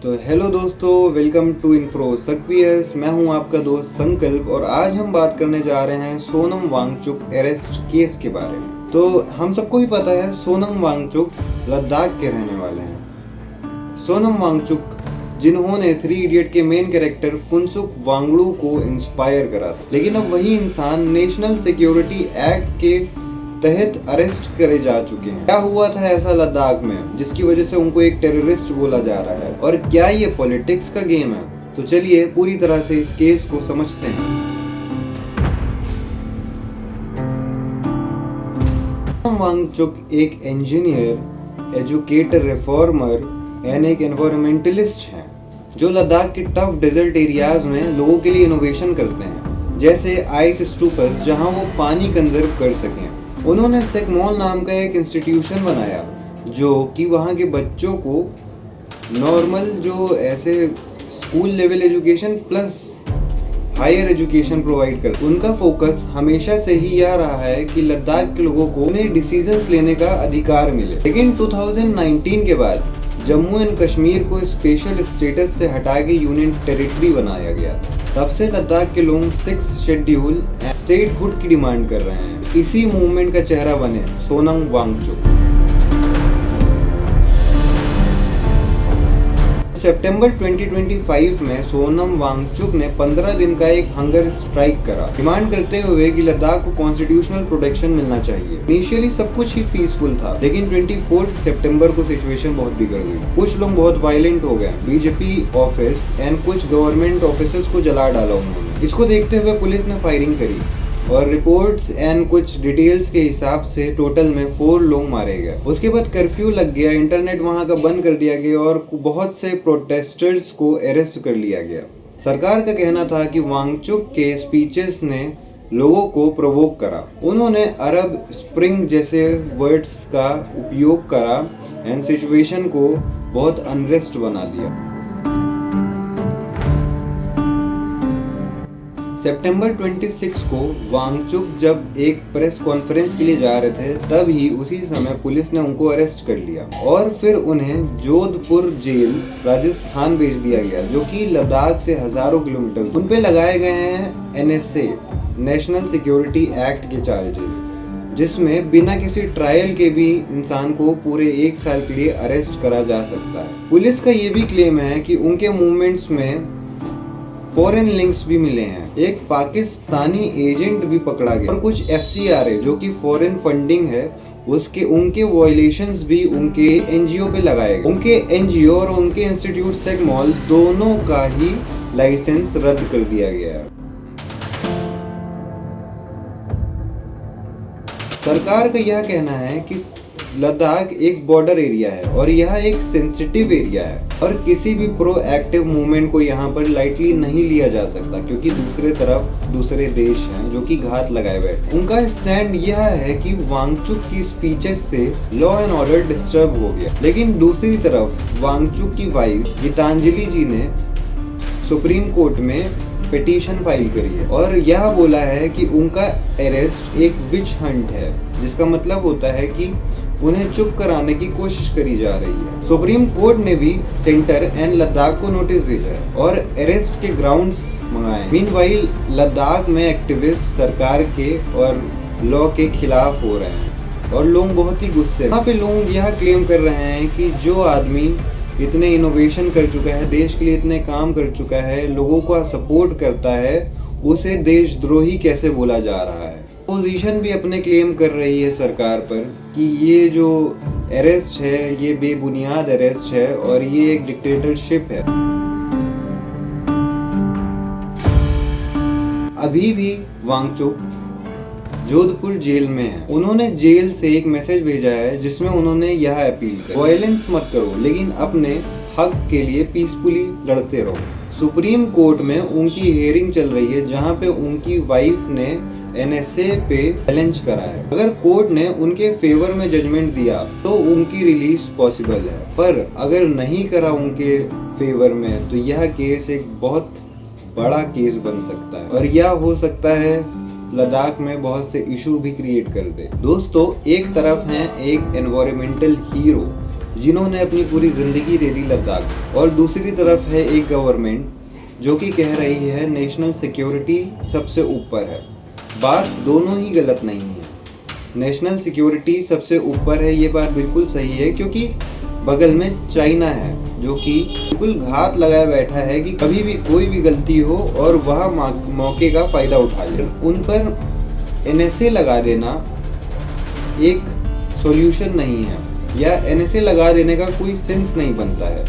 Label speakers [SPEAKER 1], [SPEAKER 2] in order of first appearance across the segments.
[SPEAKER 1] तो हेलो दोस्तों, welcome to इन्फ्रो सक्वियस। मैं हूं आपका दोस्त संकल्प और आज हम बात करने जा रहे हैं सोनम वांगचुक अरेस्ट केस के बारे में। तो हम सबको ही पता है सोनम वांगचुक लद्दाख के रहने वाले हैं। सोनम वांगचुक जिन्होंने 3 इडियट के मेन कैरेक्टर फुनसुक वांगडू को इंस्पायर करा था, लेकिन अब वही इंसान नेशनल सिक्योरिटी एक्ट के तहत अरेस्ट करे जा चुके हैं। क्या हुआ था ऐसा लद्दाख में जिसकी वजह से उनको एक टेररिस्ट बोला जा रहा है, और क्या ये पॉलिटिक्स का गेम है? तो चलिए पूरी तरह से इस केस को समझते हैं। सोनम वांगचुक एक इंजीनियर, एजुकेटर, रिफॉर्मर एंड एक एनवायरमेंटलिस्ट हैं जो लद्दाख के टफ डेजर्ट एरियाज में लोगों के लिए इनोवेशन करते हैं, जैसे आइस स्टूपर्स जहां वो पानी कंजर्व कर सकें। उन्होंने सेकमॉल नाम का एक इंस्टीट्यूशन बनाया जो कि वहाँ के बच्चों को नॉर्मल जो ऐसे school level education plus higher education provide कर। उनका फोकस हमेशा से ही यह रहा है कि लद्दाख के लोगों को उन्हें डिसीजंस लेने का अधिकार मिले। लेकिन 2019 के बाद जम्मू एंड कश्मीर को स्पेशल स्टेटस से हटा के यूनियन टेरिटरी बनाया गया। तब से लद्दाख के लोग 6th शेड्यूल स्टेटहुड की डिमांड कर रहे हैं। इसी मूवमेंट का चेहरा बने सोनम वांगचुक। सितंबर 2025 में सोनम वांगचुक ने 15 दिन का एक हंगर स्ट्राइक करा, डिमांड करते हुए कि लद्दाख को कॉन्स्टिट्यूशनल प्रोटेक्शन मिलना चाहिए। इनिशियली सब कुछ ही पीसफुल था, लेकिन 24 सितंबर को सिचुएशन बहुत बिगड़ गई। कुछ लोग बहुत वायलेंट हो गए। बीजेपी ऑफिस एंड कुछ गवर्नमेंट ऑफिसर्स को जला डाला उन्होंने। इसको देखते हुए पुलिस ने फायरिंग करी और रिपोर्ट्स एंड कुछ डिटेल्स के हिसाब से टोटल में 4 लोग मारे गए। उसके बाद कर्फ्यू लग गया, इंटरनेट वहां का बंद कर दिया गया और बहुत से प्रोटेस्टर्स को अरेस्ट कर लिया गया। सरकार का कहना था कि वांगचुक के स्पीचेस ने लोगों को प्रोवोक करा। उन्होंने अरब स्प्रिंग जैसे वर्ड्स का उपयोग करा एंड सिचुएशन को बहुत अनरेस्ट बना दिया। सितंबर 26 को वांगचुक जब एक प्रेस कॉन्फ्रेंस के लिए जा रहे थे, तब ही उसी समय पुलिस ने उनको अरेस्ट कर लिया और फिर उन्हें जोधपुर जेल राजस्थान भेज दिया गया, जो कि लद्दाख से हजारों किलोमीटर। उन पे लगाए गए हैं NSA नेशनल सिक्योरिटी एक्ट के चार्जेस, जिसमें बिना किसी ट्रायल के भी इंसान को पूरे 1 साल के लिए अरेस्ट करा जा सकता है। पुलिस का ये भी क्लेम है कि उनके मूवमेंट्स में फॉरेन लिंक्स भी मिले हैं। एक पाकिस्तानी एजेंट भी पकड़ा गया और कुछ FCRA जो कि फॉरेन फंडिंग है उनके वायलेशंस भी उनके NGO पे लगाए गए। उनके NGO और उनके इंस्टीट्यूट सेकमॉल दोनों का ही लाइसेंस रद्द कर दिया गया है। सरकार का यह कहना है कि लद्दाख एक बॉर्डर एरिया है और यह एक सेंसिटिव एरिया है और किसी भी प्रोएक्टिव मूवमेंट को यहाँ पर लाइटली नहीं लिया जा सकता, क्योंकि दूसरे तरफ दूसरे देश हैं जो कि घात लगाए बैठे। उनका स्टैंड यह है कि वांगचुक की स्पीचेस से लॉ एंड ऑर्डर डिस्टर्ब हो गया। लेकिन दूसरी तरफ वांगचुक की वाइफ गीतांजलि जी ने सुप्रीम कोर्ट में पिटीशन फाइल करी है और यह बोला है कि उनका अरेस्ट एक विच हंट है, जिसका मतलब होता है कि उन्हें चुप कराने की कोशिश करी जा रही है। सुप्रीम कोर्ट ने भी सेंटर एंड लद्दाख को नोटिस भेजा है और अरेस्ट के ग्राउंड्स मंगाए। मीनवाइल लद्दाख में एक्टिविस्ट सरकार के और लॉ के खिलाफ हो रहे हैं और लोग बहुत ही गुस्से। यहाँ पे लोग यह क्लेम कर रहे हैं कि जो आदमी इतने इनोवेशन कर चुका है, देश के लिए इतने काम कर चुका है, लोगों का सपोर्ट करता है, उसे देशद्रोही कैसे बोला जा रहा है। पोजीशन भी अपने क्लेम कर रही है सरकार पर कि ये जो अरेस्ट है ये बेबुनियाद अरेस्ट है और ये एक डिक्टेटरशिप है। अभी भी वांगचुक जोधपुर जेल में है। उन्होंने जेल से एक मैसेज भेजा है जिसमें उन्होंने यह अपील की, वायलेंस मत करो लेकिन अपने हक के लिए पीसफुली लड़ते रहो। सुप्रीम कोर्ट में उनकी हियरिंग चल रही है जहां पे उनकी वाइफ ने NSA पे चैलेंज करा है। अगर कोर्ट ने उनके फेवर में जजमेंट दिया तो उनकी रिलीज पॉसिबल है, पर अगर नहीं करा उनके फेवर में तो यह केस एक बहुत बड़ा केस बन सकता है और यह हो सकता है लद्दाख में बहुत से इशू भी क्रिएट कर दे। दोस्तों, एक तरफ हैं एक एनवायरमेंटल हीरो जिन्होंने अपनी पूरी ज़िंदगी दे दी लद्दाख, और दूसरी तरफ है एक गवर्नमेंट जो कि कह रही है नेशनल सिक्योरिटी सबसे ऊपर है। बात दोनों ही गलत नहीं है। नेशनल सिक्योरिटी सबसे ऊपर है, ये बात बिल्कुल सही है, क्योंकि बगल में चाइना है जो कि बिल्कुल घात लगाए बैठा है कि कभी भी कोई भी गलती हो और वह मौके का फ़ायदा उठा ले। उन पर NSA लगा देना एक सॉल्यूशन नहीं है, या NSA लगा देने का कोई सेंस नहीं बनता है।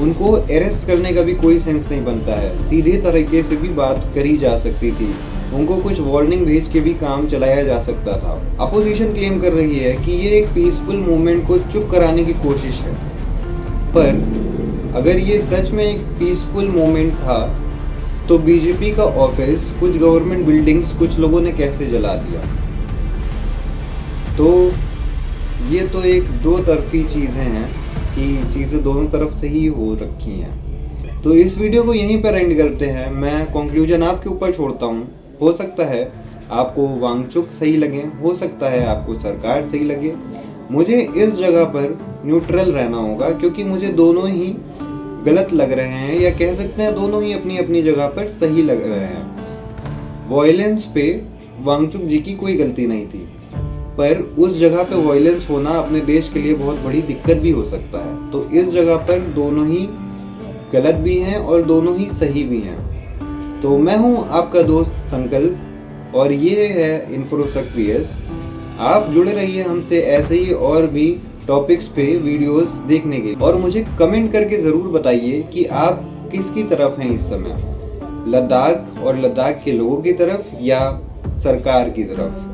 [SPEAKER 1] उनको अरेस्ट करने का भी कोई सेंस नहीं बनता है। सीधे तरीके से भी बात करी जा सकती थी, उनको कुछ वार्निंग भेज के भी काम चलाया जा सकता था। अपोजिशन क्लेम कर रही है कि ये एक पीसफुल मूवमेंट को चुप कराने की कोशिश है, पर अगर ये सच में एक पीसफुल मूवमेंट था तो बीजेपी का ऑफिस, कुछ गवर्नमेंट बिल्डिंग्स कुछ लोगों ने कैसे जला दिया? तो ये तो एक दो तरफी चीज़ें हैं कि चीज़ें दोनों तरफ से ही हो रखी हैं। तो इस वीडियो को यहीं पर एंड करते हैं। मैं कंक्लूजन आपके ऊपर छोड़ता हूँ। हो सकता है आपको वांगचुक सही लगे, हो सकता है आपको सरकार सही लगे। मुझे इस जगह पर न्यूट्रल रहना होगा, क्योंकि मुझे दोनों ही गलत लग रहे हैं, या कह सकते हैं दोनों ही अपनी अपनी जगह पर सही लग रहे हैं। वॉयलेंस पे वांगचुक जी की कोई गलती नहीं थी, पर उस जगह पे वॉयलेंस होना अपने देश के लिए बहुत बड़ी दिक्कत भी हो सकता है। तो इस जगह पर दोनों ही गलत भी हैं और दोनों ही सही भी हैं। तो मैं हूं आपका दोस्त संकल्प, और ये है इन्फोसक VS। आप जुड़े रहिए हमसे ऐसे ही और भी टॉपिक्स पे वीडियोस देखने के लिए, और मुझे कमेंट करके ज़रूर बताइए कि आप किसकी तरफ हैं इस समय, लद्दाख और लद्दाख के लोगों की तरफ या सरकार की तरफ।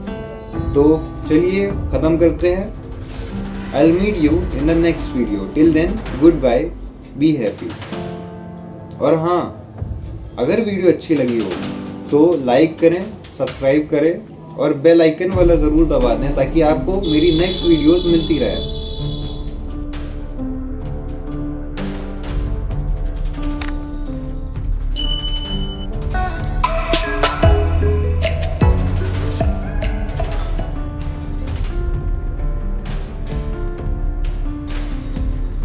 [SPEAKER 1] तो चलिए ख़त्म करते हैं। I'll meet you in the next video. Till then, goodbye, be happy. और हाँ, अगर वीडियो अच्छी लगी हो तो लाइक करें, सब्सक्राइब करें और बेल आइकन वाला ज़रूर दबा दें, ताकि आपको मेरी नेक्स्ट वीडियोस मिलती रहे।